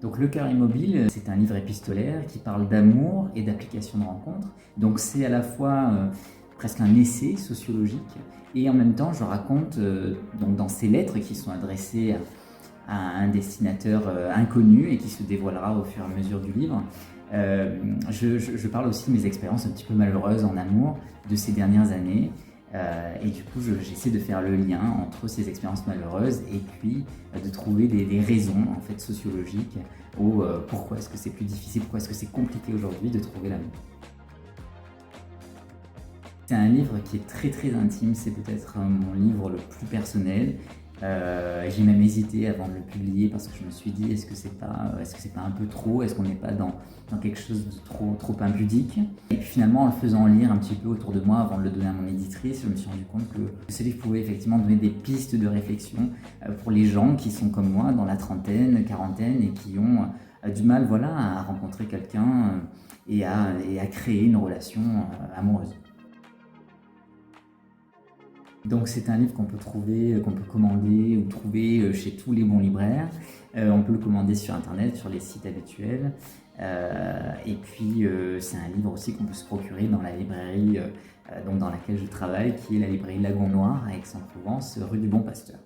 Donc Le cœur immobile, c'est un livre épistolaire qui parle d'amour et d'application de rencontres. Donc c'est à la fois presque un essai sociologique et en même temps je raconte donc dans ces lettres qui sont adressées à un destinateur inconnu et qui se dévoilera au fur et à mesure du livre. Je parle aussi de mes expériences un petit peu malheureuses en amour de ces dernières années. Et du coup, j'essaie de faire le lien entre ces expériences malheureuses et puis de trouver des raisons en fait, sociologiques au pourquoi est-ce que c'est plus difficile, pourquoi est-ce que c'est compliqué aujourd'hui de trouver l'amour. C'est un livre qui est très très intime, c'est peut-être mon livre le plus personnel. J'ai même hésité avant de le publier parce que je me suis dit est-ce que c'est pas un peu trop, est-ce qu'on n'est pas dans quelque chose de trop impudique. Et puis finalement en le faisant lire un petit peu autour de moi avant de le donner à mon éditrice, je me suis rendu compte que ce livre pouvait effectivement donner des pistes de réflexion pour les gens qui sont comme moi dans la trentaine, quarantaine et qui ont du mal voilà, à rencontrer quelqu'un et à créer une relation amoureuse. Donc c'est un livre qu'on peut trouver, qu'on peut commander ou trouver chez tous les bons libraires. On peut le commander sur internet, sur les sites habituels. Et puis c'est un livre aussi qu'on peut se procurer dans la librairie donc dans laquelle je travaille, qui est la librairie Lagon Noir à Aix-en-Provence, rue du Bon Pasteur.